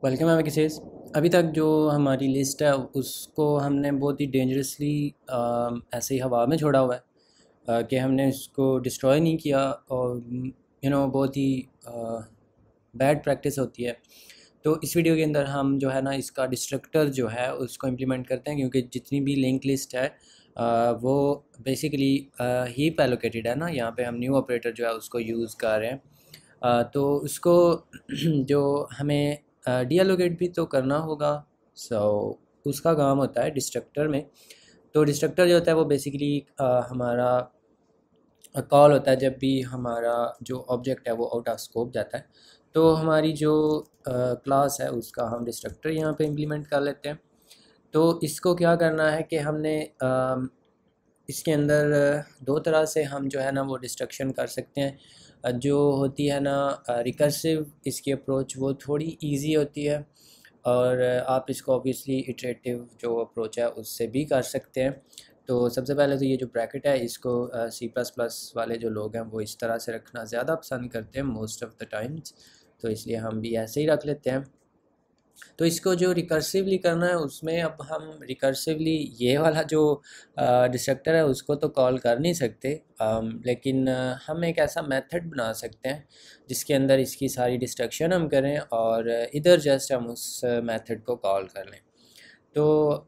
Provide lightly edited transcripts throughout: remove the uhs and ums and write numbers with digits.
Welcome है kisses. अभी तक जो हमारी लिस्ट है उसको हमने बहुत ही डेंजरसली ऐसे ही हवा में छोड़ा हुआ है कि हमने इसको डिस्ट्रॉय नहीं किया। और बहुत ही बैड प्रैक्टिस होती है। तो इस वीडियो के अंदर हम जो है ना इसका डिस्ट्रक्टर जो है उसको इम्प्लीमेंट करते हैं, क्योंकि जितनी भी लिंक लिस्ट है वो बेसिकली हीप एलोकेटेड है ना। यहाँ पे हम न्यू ऑपरेटर जो है उसको यूज़ कर रहे हैं। तो उसको जो हमें डीएलोकेट भी तो करना होगा। सो उसका काम होता है डिस्ट्रक्टर में। तो डिस्ट्रक्टर जो होता है वो बेसिकली हमारा कॉल होता है जब भी हमारा जो ऑब्जेक्ट है वो आउट ऑफ स्कोप जाता है। तो हमारी जो क्लास है उसका हम डिस्ट्रक्टर यहाँ पे इम्प्लीमेंट कर लेते हैं। तो इसको क्या करना है कि हमने इसके अंदर दो तरह से हम जो है ना वो डिस्ट्रक्शन कर सकते हैं। जो होती है ना रिकर्सिव इसकी अप्रोच वो थोड़ी इजी होती है। और आप इसको ऑब्वियसली इटरेटिव जो अप्रोच है उससे भी कर सकते हैं। तो सबसे पहले तो ये जो ब्रैकेट है इसको सी प्लस प्लस वाले जो लोग हैं वो इस तरह से रखना ज़्यादा पसंद करते हैं मोस्ट ऑफ द टाइम्स। तो इसलिए हम भी ऐसे ही रख लेते हैं। तो इसको जो रिकर्सिवली करना है उसमें अब हम रिकर्सिवली ये वाला जो डिस्ट्रक्टर है उसको तो कॉल कर नहीं सकते। लेकिन हम एक ऐसा मेथड बना सकते हैं जिसके अंदर इसकी सारी डिस्ट्रक्शन हम करें और इधर जस्ट हम उस मेथड को कॉल कर लें। तो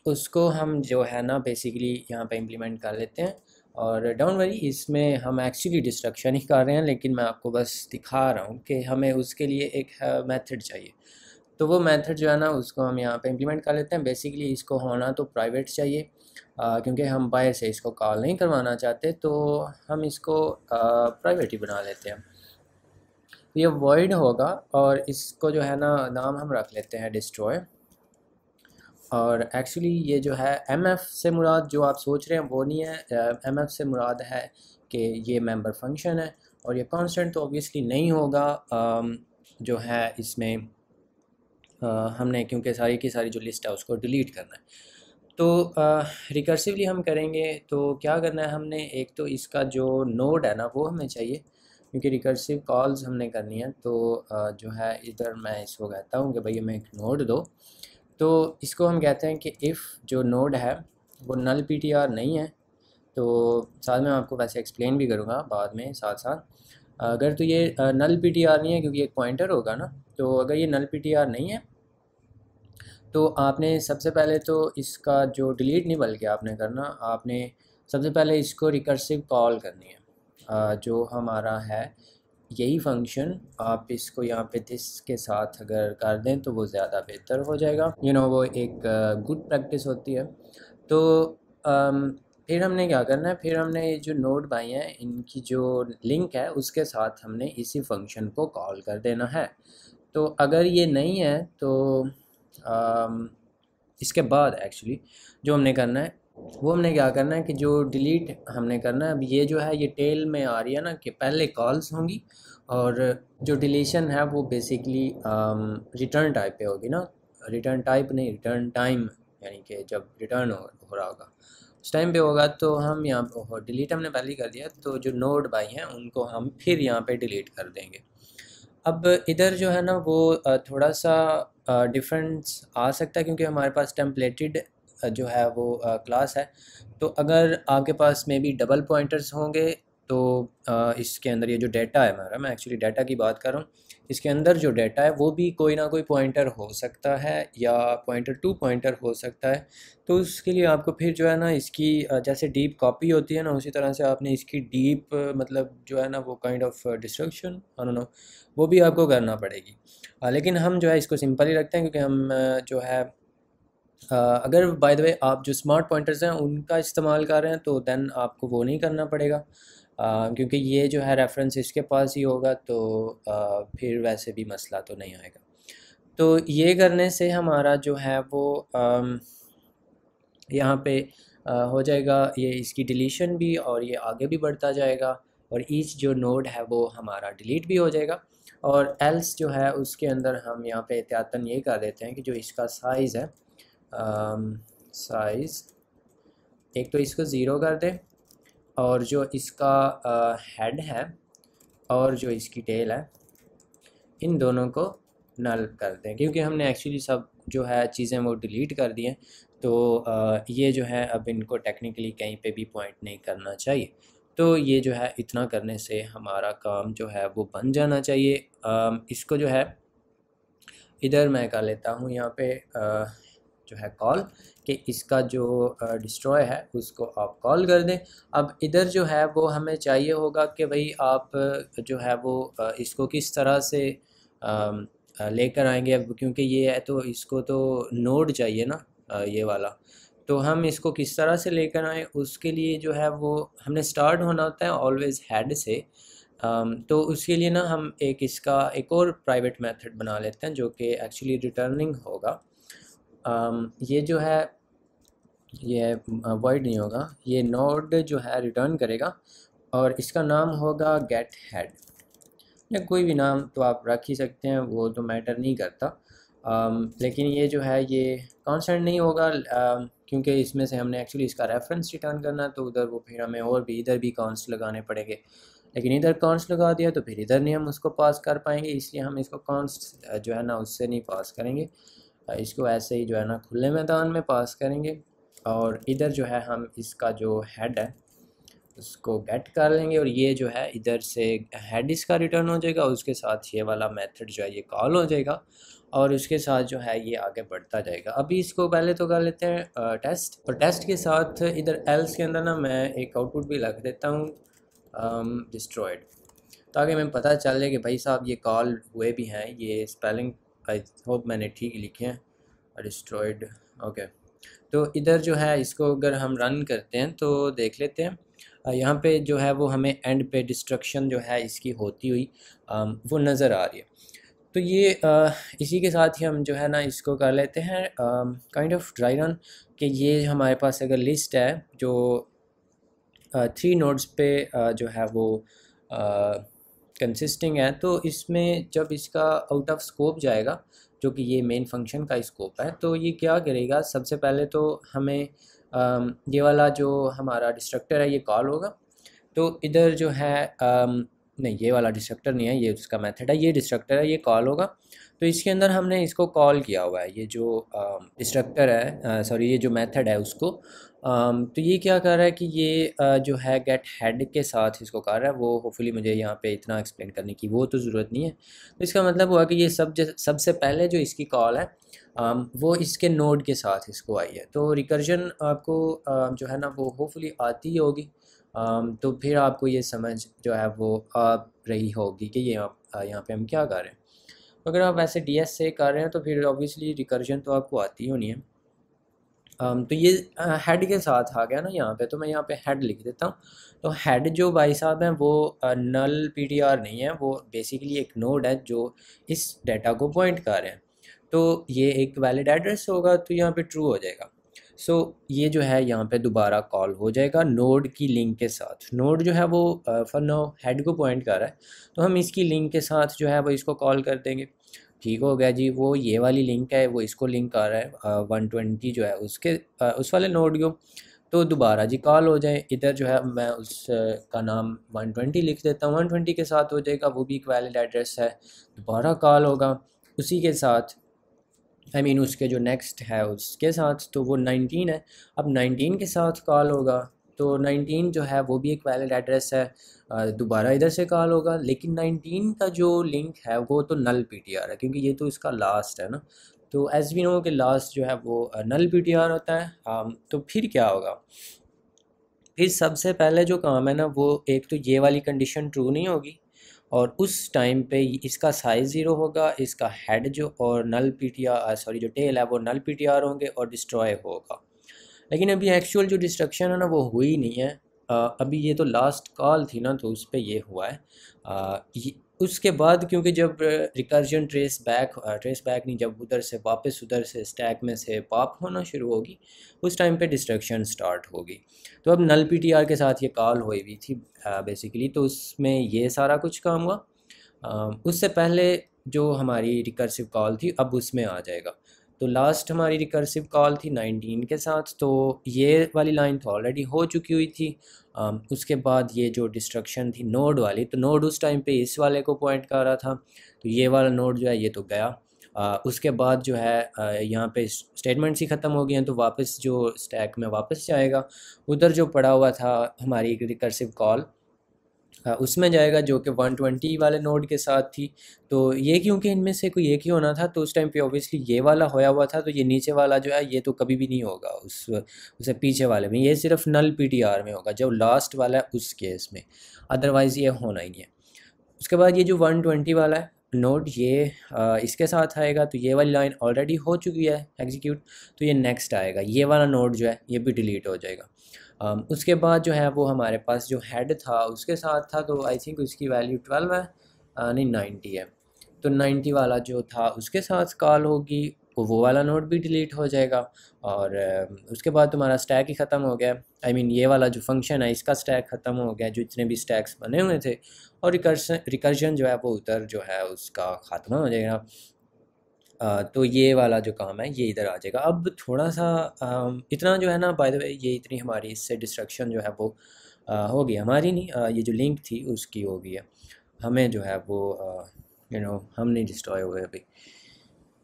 उसको हम जो है ना बेसिकली यहाँ पे इम्प्लीमेंट कर लेते हैं। और डोंट वरी, इसमें हम एक्चुअली डिस्ट्रक्शन ही कर रहे हैं, लेकिन मैं आपको बस दिखा रहा हूँ कि हमें उसके लिए एक मेथड चाहिए। तो वो मेथड जो है ना उसको हम यहाँ पे इम्प्लीमेंट कर लेते हैं। बेसिकली इसको होना तो प्राइवेट चाहिए, क्योंकि हम बाहर से इसको कॉल नहीं करवाना चाहते, तो हम इसको प्राइवेट ही बना लेते हैं। तो ये वॉइड होगा और इसको जो है ना नाम हम रख लेते हैं डिस्ट्रॉय। और एक्चुअली ये जो है एम एफ़ से मुराद जो आप सोच रहे हैं वो नहीं है। एम एफ़ से मुराद है कि ये मेंबर फंक्शन है, और ये कांस्टेंट तो ऑब्वियसली नहीं होगा। जो है इसमें हमने क्योंकि सारी की सारी जो लिस्ट है उसको डिलीट करना है। तो रिकर्सिवली हम करेंगे तो क्या करना है, हमने एक तो इसका जो नोड है ना वो हमें चाहिए, क्योंकि रिकर्सिव कॉल्स हमने करनी है। तो जो है इधर मैं इसको कहता हूँ कि भाई हमें एक नोड दो। तो इसको हम कहते हैं कि इफ़ जो नोड है वो नल पीटीआर नहीं है। तो साथ में आपको वैसे एक्सप्लेन भी करूँगा बाद में साथ साथ। अगर तो ये नल पीटीआर नहीं है क्योंकि एक पॉइंटर होगा ना, तो अगर ये नल पीटीआर नहीं है तो आपने सबसे पहले तो इसका जो डिलीट नहीं बल्कि आपने करना, आपने सबसे पहले इसको रिकर्सिव कॉल करनी है। जो हमारा है यही फंक्शन, आप इसको यहाँ पे दिस के साथ अगर कर दें तो वो ज़्यादा बेहतर हो जाएगा। वो एक गुड प्रैक्टिस होती है। तो अम, फिर हमने क्या करना है, फिर हमने ये जो नोड बाई हैं इनकी जो लिंक है उसके साथ हमने इसी फंक्शन को कॉल कर देना है। तो अगर ये नहीं है तो अम, इसके बाद एक्चुअली जो हमने करना है वो हमने क्या करना है कि जो डिलीट हमने करना है। अब ये जो है ये टेल में आ रही है ना कि पहले कॉल्स होंगी और जो डिलीशन है वो बेसिकली रिटर्न टाइप पे होगी ना। रिटर्न टाइप नहीं, रिटर्न टाइम, यानी कि जब रिटर्न हो रहा होगा उस टाइम पे होगा। तो हम यहाँ पर डिलीट हमने पहले ही कर दिया, तो जो नोड बाई हैं उनको हम फिर यहाँ पे डिलीट कर देंगे। अब इधर जो है ना वो थोड़ा सा डिफरेंस आ सकता है, क्योंकि हमारे पास टेम्पलेटेड जो है वो क्लास है। तो अगर आपके पास मे बी डबल पॉइंटर्स होंगे तो इसके अंदर ये जो डाटा है हमारा, मैं एक्चुअली डाटा की बात कर रहा हूँ, इसके अंदर जो डाटा है वो भी कोई ना कोई पॉइंटर हो सकता है या पॉइंटर टू पॉइंटर हो सकता है। तो उसके लिए आपको फिर जो है ना इसकी जैसे डीप कॉपी होती है ना उसी तरह से आपने इसकी डीप मतलब जो है ना वो kind of destruction I don't know वो भी आपको करना पड़ेगी। लेकिन हम जो है इसको सिंपल ही रखते हैं, क्योंकि हम जो है अगर बाय द वे आप जो स्मार्ट पॉइंटर्स हैं उनका इस्तेमाल कर रहे हैं तो देन आपको वो नहीं करना पड़ेगा, क्योंकि ये जो है रेफरेंस इसके पास ही होगा। तो फिर वैसे भी मसला तो नहीं आएगा। तो ये करने से हमारा जो है वो यहाँ पे हो जाएगा ये इसकी डिलीशन भी, और ये आगे भी बढ़ता जाएगा, और ईच जो नोड है वो हमारा डिलीट भी हो जाएगा। और एल्स जो है उसके अंदर हम यहाँ पे एहतियातन ये कर देते हैं कि जो इसका साइज़ है साइज़ एक तो इसको ज़ीरो कर दें, और जो इसका हेड है और जो इसकी टेल है इन दोनों को नल कर दें, क्योंकि हमने एक्चुअली सब जो है चीज़ें वो डिलीट कर दी हैं। तो ये जो है अब इनको टेक्निकली कहीं पे भी पॉइंट नहीं करना चाहिए। तो ये जो है इतना करने से हमारा काम जो है वो बन जाना चाहिए। इसको जो है इधर मैं कर लेता हूँ यहाँ पे जो है कॉल, कि इसका जो डिस्ट्रॉय है उसको आप कॉल कर दें। अब इधर जो है वो हमें चाहिए होगा कि भाई आप जो है वो इसको किस तरह से लेकर आएंगे। अब क्योंकि ये है तो इसको तो नोड चाहिए ना, ये वाला। तो हम इसको किस तरह से लेकर आएँ, उसके लिए जो है वो हमने स्टार्ट होना होता है ऑलवेज़ हेड से। तो उसके लिए ना हम इसका एक और प्राइवेट मेथड बना लेते हैं जो कि एक्चुअली रिटर्निंग होगा। ये जो है ये वॉइड नहीं होगा, ये नोड जो है रिटर्न करेगा और इसका नाम होगा गेट हेड, या कोई भी नाम तो आप रख ही सकते हैं, वो तो मैटर नहीं करता। लेकिन ये जो है ये कांस्टेंट नहीं होगा, क्योंकि इसमें से हमने एक्चुअली इसका रेफरेंस रिटर्न करना है, तो उधर वो फिर हमें और भी इधर भी कांस्ट लगाने पड़ेंगे। लेकिन इधर कांस्ट लगा दिया तो फिर इधर नहीं हम उसको पास कर पाएंगे, इसलिए हम इसको कांस्ट जो है ना उससे नहीं पास करेंगे। इसको ऐसे ही जो है ना खुले मैदान में पास करेंगे। और इधर जो है हम इसका जो हेड है उसको गेट कर लेंगे, और ये जो है इधर से हेड इसका रिटर्न हो जाएगा, उसके साथ ये वाला मेथड जो है ये कॉल हो जाएगा, और उसके साथ जो है ये आगे बढ़ता जाएगा। अभी इसको पहले तो कर लेते हैं टेस्ट, और टेस्ट के साथ इधर एल्स के अंदर ना मैं एक आउटपुट भी रख देता हूँ डिस्ट्रॉयड, ताकि हमें पता चले कि भाई साहब ये कॉल हुए भी हैं। ये स्पेलिंग आई होप मैंने ठीक लिखे हैं, डिस्ट्रॉयड। ओके, तो इधर जो है इसको अगर हम रन करते हैं तो देख लेते हैं यहाँ पे जो है वो हमें एंड पे डिस्ट्रक्शन जो है इसकी होती हुई वो नज़र आ रही है। तो ये इसी के साथ ही हम जो है ना इसको कर लेते हैं काइंड ऑफ ड्राई रन, कि ये हमारे पास अगर लिस्ट है जो 3 नोड्स पे जो है वो कंसिस्टिंग है, तो इसमें जब इसका आउट ऑफ स्कोप जाएगा, जो कि ये मेन फंक्शन का स्कोप है, तो ये क्या करेगा, सबसे पहले तो हमें ये वाला जो हमारा डिस्ट्रक्टर है ये कॉल होगा। तो इधर जो है नहीं, ये वाला डिस्ट्रक्टर नहीं है, ये उसका मेथड है, ये डिस्ट्रक्टर है, ये कॉल होगा। तो इसके अंदर हमने इसको कॉल किया हुआ है, ये जो डिस्ट्रक्टर है, सॉरी ये जो मेथड है उसको। तो ये क्या कर रहा है कि ये जो है गेट हेड के साथ इसको कर रहा है। वो होपफुली मुझे यहाँ पे इतना एक्सप्लेन करने की वो तो ज़रूरत नहीं है। तो इसका मतलब हुआ कि ये सबसे पहले जो इसकी कॉल है वो इसके नोड के साथ इसको आई है। तो रिकर्जन आपको जो है ना वो होपफुली आती ही होगी। तो फिर आपको ये समझ जो है वो आ रही होगी कि ये यहाँ पे हम क्या कर रहे हैं। तो अगर आप ऐसे डीएस से कर रहे हैं तो फिर ऑब्वियसली रिकर्जन तो आपको आती होनी है। तो ये हेड के साथ आ गया ना यहाँ पे, तो मैं यहाँ पे हेड लिख देता हूँ। तो हेड जो भाई साहब हैं वो नल पीटीआर नहीं है, वो बेसिकली एक नोड है जो इस डाटा को पॉइंट कर रहे हैं। तो ये एक वैलिड एड्रेस होगा, तो यहाँ पे ट्रू हो जाएगा। सो ये जो है यहाँ पे दोबारा कॉल हो जाएगा नोड की लिंक के साथ। नोड जो है वो फॉर नाउ हेड को पॉइंट कर रहा है, तो हम इसकी लिंक के साथ जो है वो इसको कॉल कर देंगे। ठीक हो गया जी, वो ये वाली लिंक है वो इसको लिंक कर रहा है 120 जो है उसके उस वाले नोड को। तो दोबारा जी कॉल हो जाए, इधर जो है मैं उस का नाम 120 लिख देता हूँ, 120 के साथ हो जाएगा, वो भी एक वैलिड एड्रेस है। दोबारा कॉल होगा उसी के साथ, आई मीन उसके जो नेक्स्ट है उसके साथ, तो वो 19 है। अब 19 के साथ कॉल होगा, तो 19 जो है वो भी एक वैलिड एड्रेस है। दोबारा इधर से कॉल होगा, लेकिन 19 का जो लिंक है वो तो नल पीटीआर है, क्योंकि ये तो इसका लास्ट है ना। तो एज वी नो कि लास्ट जो है वो नल पीटीआर होता है। तो फिर क्या होगा, फिर सबसे पहले जो काम है ना वो एक तो ये वाली कंडीशन ट्रू नहीं होगी, और उस टाइम पे इसका साइज़ 0 होगा, इसका हेड जो और नल पीटीआर सॉरी जो टेल है वो नल पीटीआर होंगे और डिस्ट्रॉय होगा। लेकिन अभी एक्चुअल जो डिस्ट्रक्शन है ना वो हुई नहीं है। अभी ये तो लास्ट कॉल थी ना, तो उस पर ये हुआ है। उसके बाद क्योंकि जब रिकर्जन ट्रेस बैक नहीं, जब उधर से वापस उधर से स्टैक में से पॉप होना शुरू होगी, उस टाइम पे डिस्ट्रक्शन स्टार्ट होगी। तो अब नल पीटीआर के साथ ये कॉल हुई हुई थी बेसिकली, तो उसमें ये सारा कुछ काम हुआ। उससे पहले जो हमारी रिकर्सिव कॉल थी अब उसमें आ जाएगा। तो लास्ट हमारी रिकर्सिव कॉल थी 19 के साथ, तो ये वाली लाइन तो ऑलरेडी हो चुकी हुई थी। उसके बाद ये जो डिस्ट्रक्शन थी नोड वाली, तो नोड उस टाइम पे इस वाले को पॉइंट कर रहा था, तो ये वाला नोड जो है ये तो गया। उसके बाद जो है यहाँ पे स्टेटमेंट्स ही ख़त्म हो गई हैं, तो वापस जो स्टैक में वापस जाएगा, उधर जो पड़ा हुआ था हमारी रिकर्सिव कॉल उसमें जाएगा, जो कि 120 वाले नोड के साथ थी। तो ये क्योंकि इनमें से कोई एक ही होना था, तो उस टाइम पे ऑब्वियसली ये वाला होया हुआ था, तो ये नीचे वाला जो है ये तो कभी भी नहीं होगा उससे पीछे वाले में, ये सिर्फ नल पीटीआर में होगा, जो लास्ट वाला है उस केस में, अदरवाइज़ ये होना ही नहीं है। उसके बाद ये जो 120 वाला है नोड, ये इसके साथ आएगा, तो ये वाली लाइन ऑलरेडी हो चुकी है एग्जीक्यूट, तो ये नेक्स्ट आएगा, ये वाला नोड जो है ये भी डिलीट हो जाएगा। उसके बाद जो है वो हमारे पास जो हेड था उसके साथ था, तो आई थिंक उसकी वैल्यू 12 है, नहीं 90 है, तो 90 वाला जो था उसके साथ कॉल होगी, वो वाला नोड भी डिलीट हो जाएगा। और उसके बाद तुम्हारा स्टैक ही ख़त्म हो गया, आई मीन ये वाला जो फंक्शन है इसका स्टैक ख़त्म हो गया, जो इतने भी स्टैक्स बने हुए थे, और रिकर्जन जो है वो उधर जो है उसका ख़ात्मा हो जाएगा। तो ये वाला जो काम है ये इधर आ जाएगा। अब थोड़ा सा इतना जो है ना, बाय द वे ये इतनी हमारी इससे डिस्ट्रक्शन जो है वो हो गई, हमारी नहीं, ये जो लिंक थी उसकी हो गई है, हमें जो है वो हम नहीं डिस्ट्रॉय हुए अभी।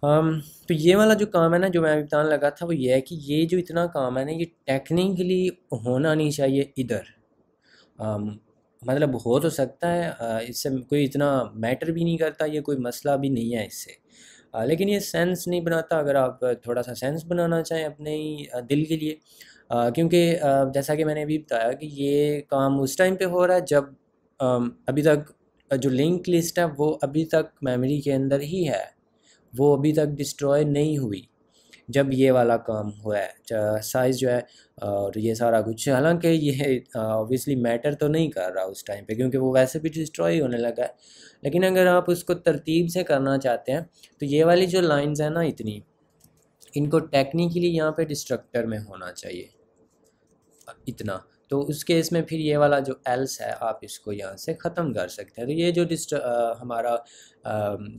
तो ये वाला जो काम है ना जो मैं अभी बताने लगा था, वो ये है कि ये जो इतना काम है ना, ये टेक्निकली होना नहीं चाहिए इधर। मतलब हो तो सकता है, इससे कोई इतना मैटर भी नहीं करता, ये कोई मसला भी नहीं है इससे, लेकिन ये सेंस नहीं बनाता अगर आप थोड़ा सा सेंस बनाना चाहें अपने ही दिल के लिए। क्योंकि जैसा कि मैंने अभी बताया कि ये काम उस टाइम पे हो रहा है जब अभी तक जो लिंक लिस्ट है वो अभी तक मेमोरी के अंदर ही है, वो अभी तक डिस्ट्रॉय नहीं हुई जब ये वाला काम हुआ है, साइज़ जो है और ये सारा कुछ। हालांकि ये ऑब्वियसली मैटर तो नहीं कर रहा उस टाइम पे, क्योंकि वो वैसे भी डिस्ट्रॉय होने लगा है। लेकिन अगर आप उसको तरतीब से करना चाहते हैं, तो ये वाली जो लाइंस हैं ना इतनी, इनको टेक्निकली यहाँ पे डिस्ट्रक्टर में होना चाहिए इतना, तो उस केस में फिर ये वाला जो एल्स है आप इसको यहाँ से ख़त्म कर सकते हैं। तो ये जो हमारा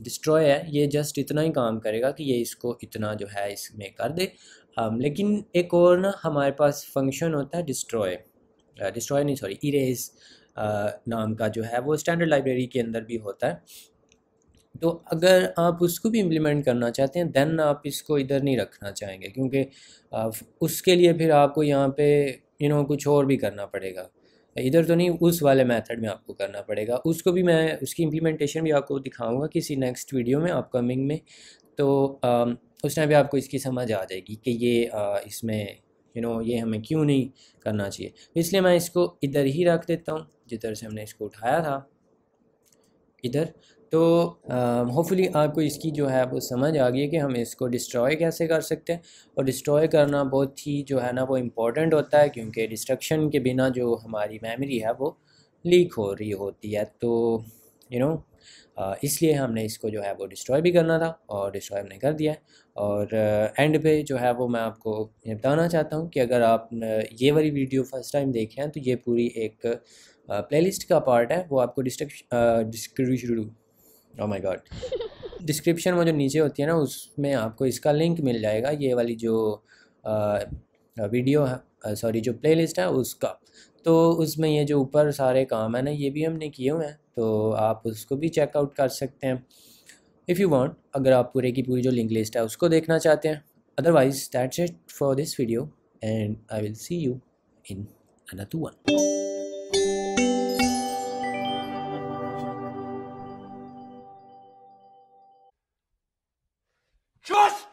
डिस्ट्रॉय है ये जस्ट इतना ही काम करेगा कि ये इसको इतना जो है इसमें कर दे। लेकिन एक और ना हमारे पास फंक्शन होता है डिस्ट्रॉय, डिस्ट्रॉय नहीं सॉरी इरेज नाम का जो है, वो स्टैंडर्ड लाइब्रेरी के अंदर भी होता है। तो अगर आप उसको भी इम्प्लीमेंट करना चाहते हैं देन आप इसको इधर नहीं रखना चाहेंगे, क्योंकि उसके लिए फिर आपको यहाँ पे कुछ और भी करना पड़ेगा, इधर तो नहीं, उस वाले मेथड में आपको करना पड़ेगा। उसको भी मैं उसकी इम्प्लीमेंटेशन भी आपको दिखाऊंगा किसी नेक्स्ट वीडियो में अपकमिंग में, तो उस टाइम पे आपको इसकी समझ आ जाएगी कि ये इसमें ये हमें क्यों नहीं करना चाहिए। इसलिए मैं इसको इधर ही रख देता हूँ जिधर से हमने इसको उठाया था, इधर। तो होपफुली आपको इसकी जो है वो समझ आ गई है कि हम इसको डिस्ट्रॉय कैसे कर सकते हैं। और डिस्ट्रॉय करना बहुत ही जो है ना वो इम्पोर्टेंट होता है, क्योंकि डिस्ट्रक्शन के बिना जो हमारी मेमोरी है वो लीक हो रही होती है। तो यू नो इसलिए हमने इसको जो है वो डिस्ट्रॉय भी करना था, और डिस्ट्रॉय हमने कर दिया है। और एंड पे जो है वो मैं आपको ये बताना चाहता हूँ कि अगर आप ये वाली वीडियो फर्स्ट टाइम देखें तो ये पूरी एक प्लेलिस्ट का पार्ट है, वो आपको ओह माय गॉड डिस्क्रिप्शन में जो नीचे होती है ना उसमें आपको इसका लिंक मिल जाएगा, ये वाली जो वीडियो है, सॉरी जो प्लेलिस्ट है उसका। तो उसमें ये जो ऊपर सारे काम है ना ये भी हमने किए हुए हैं, तो आप उसको भी चेकआउट कर सकते हैं इफ़ यू वांट, अगर आप पूरे की पूरी जो लिंक लिस्ट है उसको देखना चाहते हैं। Otherwise that's it for this video and I will see you in another one. Just